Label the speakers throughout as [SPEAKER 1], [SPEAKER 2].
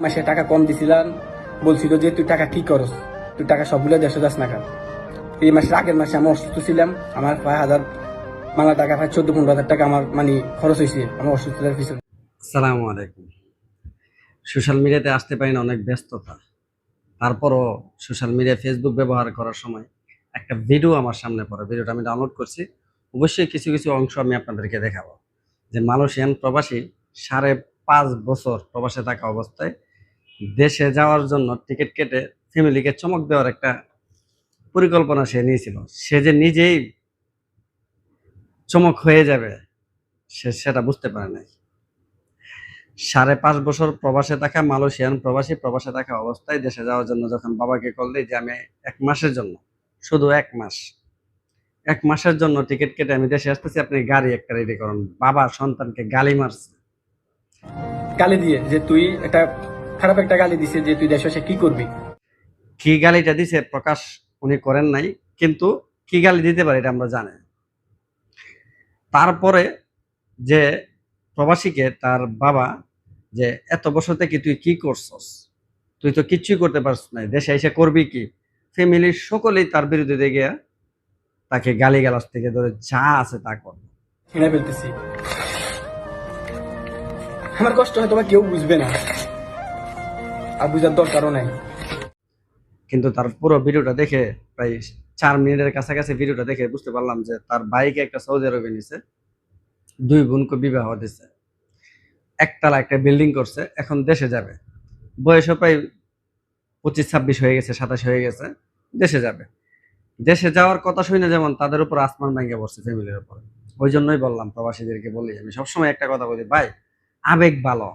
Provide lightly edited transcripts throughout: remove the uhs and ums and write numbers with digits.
[SPEAKER 1] মাসে টাকা কম দিছিলাম, বলছিল যে তুই টাকা কি করস, তুই টাকা সবগুলো দেশে যাস না কেন। এই মাসের আগের মাসে আমি অসুস্থ ছিলাম, আমার 5,000 বাংলা টাকা, 14-15,000 টাকা আমার মানে খরচ হয়েছে আমার অসুস্থতার পিছনে।
[SPEAKER 2] আসসালামু আলাইকুম। সোশ্যাল মিডিয়াতে আসতে পারি না, অনেক ব্যস্ততা। তারপরও সোশ্যাল মিডিয়া ফেসবুক ব্যবহার করার সময় একটা ভিডিও আমার সামনে পড়ে। ভিডিওটা আমি ডাউনলোড করছি। অবশ্যই কিছু কিছু অংশ আমি আপনাদেরকে দেখাবো। যে মালয়েশিয়ান প্রবাসী 5.5 বছর প্রবাসে থাকা অবস্থায় দেশে যাওয়ার জন্য টিকিট কেটে ফ্যামিলিকে চমক দেওয়ার একটা পরিকল্পনা সে নিয়েছিল। সে যে নিজেই চমক হয়ে যাবে সে সেটা বুঝতে পারে নাই। 5.5 বছর প্রবাসে থাকা মালয়েশিয়ান প্রবাসে থাকা অবস্থায় দেশে যাওয়ার জন্য যখন বাবাকে কল দিই যে আমি 1 মাসের জন্য, শুধু 1 মাসের জন্য টিকিট কেটে আমি দেশে আসতেছি, আপনি গাড়ি একটা রেডি করুন। বাবা সন্তানকে গালি মারছে।
[SPEAKER 1] গালি দিয়ে যে তুই একটা খারাপ একটা গালি দিছে যে তুই দেশে এসে কি করবি।
[SPEAKER 2] কি গালিটা দিছে প্রকাশ উনি করেন নাই, কিন্তু কি গালি দিতে পারে এটা আমরা জানি। তারপরে যে প্রবাসীকে তার বাবা যে এত বছর থেকে তুই কি করছস, তুই তো কিচ্ছুই করতে পারছিস না, দেশে এসে করবি কি। ফ্যামিলির সকলেই তার বিরুদ্ধে গিয়ে তাকে গালিগালাজ থেকে ধরে যা আছে তা করবে।
[SPEAKER 1] ছিঁড়ে ফেলতেছি, আমার কষ্ট হয়তো বা কেউ বুঝবে না, আর বুঝার দরকারও নাই।
[SPEAKER 2] কিন্তু তার পুরো ভিডিওটা দেখে, প্রায় 4 মিনিটের কাছাকাছি ভিডিওটা দেখে বুঝতে পারলাম যে তার ভাইকে একটা সৌদি আরবে নিছে, 2 বোনকে বিবাহ দিছে, একতলা একটা বিল্ডিং করছে, এখন দেশে যাবে। বয়সও প্রায় 25-26 হয়ে গেছে, 27 হয়ে গেছে, দেশে যাবে। দেশে যাওয়ার কথা শুনে যেমন তাদের উপর আসমান ভেঙে পড়ছে ফ্যামিলির উপর। ওই জন্যই বললাম, প্রবাসীদেরকে বলি, আমি সবসময় একটা কথা বলি, ভাই আবেগ ভালো,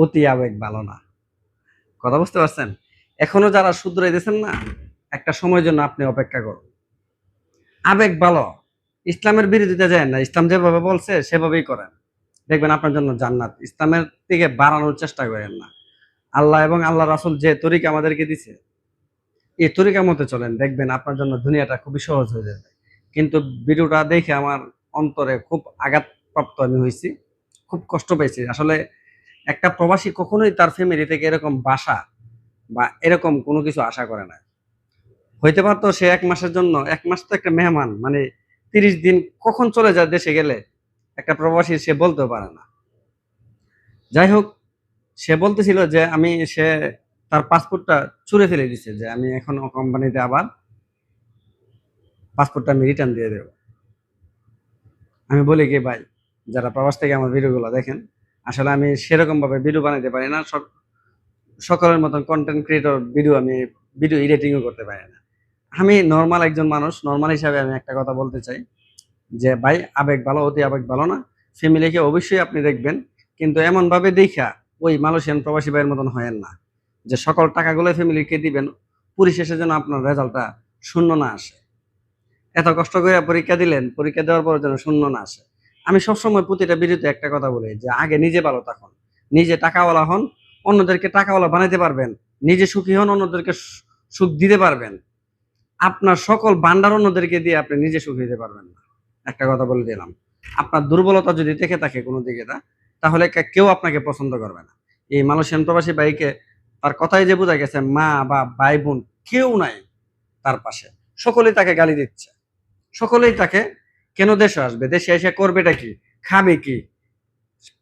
[SPEAKER 2] অতি আবেগ ভালো না। কথা বুঝতে পারছেন? এখনো যারা শুধরাইতেছেন না, একটা সময়ের জন্য আপনি অপেক্ষা করুন। আবেগ ভালো, ইসলামের বিরোধিতা যায় না, ইসলাম যেভাবে বলছে সেভাবেই করেন, দেখবেন আপনার জন্য জান্নাত। ইসলামের দিকে বাড়ানোর চেষ্টা করেন না। আল্লাহ এবং আল্লাহ রাসূল যে তরিকা আমাদেরকে দিছে, এই তরিকা মতে চলেন, দেখবেন আপনার জন্য দুনিয়াটা খুবই সহজ হয়ে যাবে। কিন্তু ভিডিওটা দেখে আমার অন্তরে খুব আঘাতপ্রাপ্ত আমি হয়েছি, খুব কষ্ট পেয়েছি। আসলে একটা প্রবাসী কখনোই তার ফ্যামিলি থেকে এরকম বাসা বা এরকম কোনো কিছু আশা করে না। হইতে পারতো সে 1 মাসের জন্য, 1 মাস তো একটা মেহমান, মানে 30 দিন কখন চলে যায় দেশে গেলে একটা প্রবাসী সে বলতেও পারে না। যাই হোক, সে বলতেছিল যে সে তার পাসপোর্টটা ছুঁড়ে ফেলে দিছে, যে আমি এখন কোম্পানিতে আবার পাসপোর্টটা আমি রিটার্ন দিয়ে দেবো। আমি বলি কি ভাই, যারা প্রবাস থেকে আমার ভিডিওগুলো দেখেন, আসলে আমি সেরকম ভাবে ভিডিও বানাইতে পারি না, সকলের মতন কন্টেন্ট ক্রিয়েটর ভিডিও এডিটিংও করতে পারি না। আমি নর্মাল একজন মানুষ, নর্মাল হিসাবে আমি একটা কথা বলতে চাই যে ভাই আবেগ ভালো, অতি আবেগ ভালো না। ফ্যামিলিকে অবশ্যই আপনি দেখবেন, কিন্তু এমন ভাবে দেখা ওই মালয়েশিয়ান প্রবাসী ভাইয়ের মতন হয়েন না যে সকল টাকাগুলো ফ্যামিলিকে দিবেন, পরিশেষে যেন আপনার রেজাল্টটা শূন্য না আসে। এত কষ্ট করে পরীক্ষা দিলেন, পরীক্ষা দেওয়ার পর যেন শূন্য না আসে। আমি সবসময় প্রতিটা ভিডিওতে একটা কথা বলি যে আগে নিজে ভালো থাকুন, নিজে টাকাওয়ালা হন, অন্যদেরকে টাকাওয়ালা বানাইতে পারবেন। নিজে সুখী হন, অন্যদেরকে সুখ দিতে পারবেন। আপনার সকল ভান্ডার অন্যদেরকে দিয়ে আপনি নিজে সুখী হতে পারবেন না। একটা কথা বলে দিলাম, আপনার দুর্বলতা যদি থেকে থাকে কোনো দিকে তাহলে কেউ আপনাকে পছন্দ করবে না। এই মালয়েশিয়ান প্রবাসী ভাইকে তার কথাই যে বোঝা গেছে, মা বা ভাই বোন কেউ নাই তার পাশে, সকলেই তাকে গালি দিচ্ছে, সকলেই তাকে কেন দেশে আসবে, দেশে এসে করবেটা কি, খাবে কি।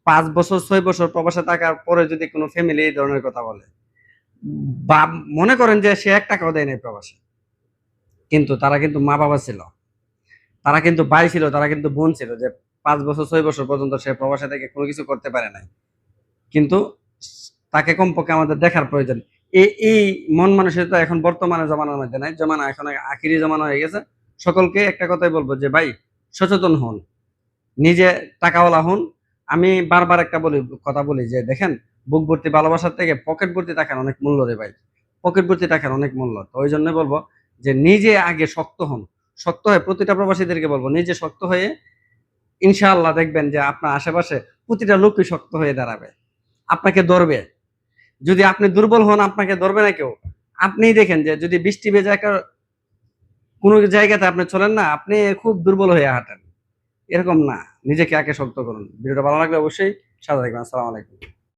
[SPEAKER 2] 5 বছর 6 বছর প্রবাসে থাকার পরে যদি কোনো ফ্যামিলি এই ধরনের কথা বলে, বা মনে করেন যে সে 1 টাকাও দেয় নাই প্রবাসে, কিন্তু তারা কিন্তু মা বাবা ছিল, তারা কিন্তু ভাই ছিল, তারা কিন্তু বোন ছিল, যে 5 বছর 6 বছর পর্যন্ত সে প্রবাসে থেকে কোনো কিছু করতে পারে নাই। কিন্তু তাকে কমপক্ষে আমাদের দেখার প্রয়োজন। এই মন মানসিকতা এখন বর্তমানে জমানার মধ্যে নাই, জমানা এখন আখিরি জমানা হয়ে গেছে। সকলকে একটা কথাই বলবো যে ভাই সচেতন হন, নিজে টাকাওয়ালা হন। আমি বারবার একটা কথা বলি যে দেখেন, বুক ভর্তি ভালোবাসার থেকে পকেট ভর্তি টাকার অনেক মূল্য রে ভাই, পকেট ভর্তি টাকার অনেক মূল্য। তো ওই জন্য বলবো যে নিজে আগে শক্ত হন, শক্ত হয়ে প্রতিটা প্রবাসীদেরকে বলবো নিজে শক্ত হয়ে, ইনশাআল্লাহ দেখবেন যে আপনার আশেপাশে প্রতিটা লোকই শক্ত হয়ে দাঁড়াবে, আপনাকে ধরবে। যদি আপনি দুর্বল হন, আপনাকে ধরবে না কেউ। আপনিই দেখেন যে যদি বৃষ্টি ভেজা একটা কোনো জায়গাতে আপনি চলেন না, আপনি খুব দুর্বল হয়ে হাঁটেন, এরকম না। নিজেকে আগে শক্ত করুন। ভিডিওটা ভালো লাগলে অবশ্যই সাথে থাকবেন। আসসালামু আলাইকুম।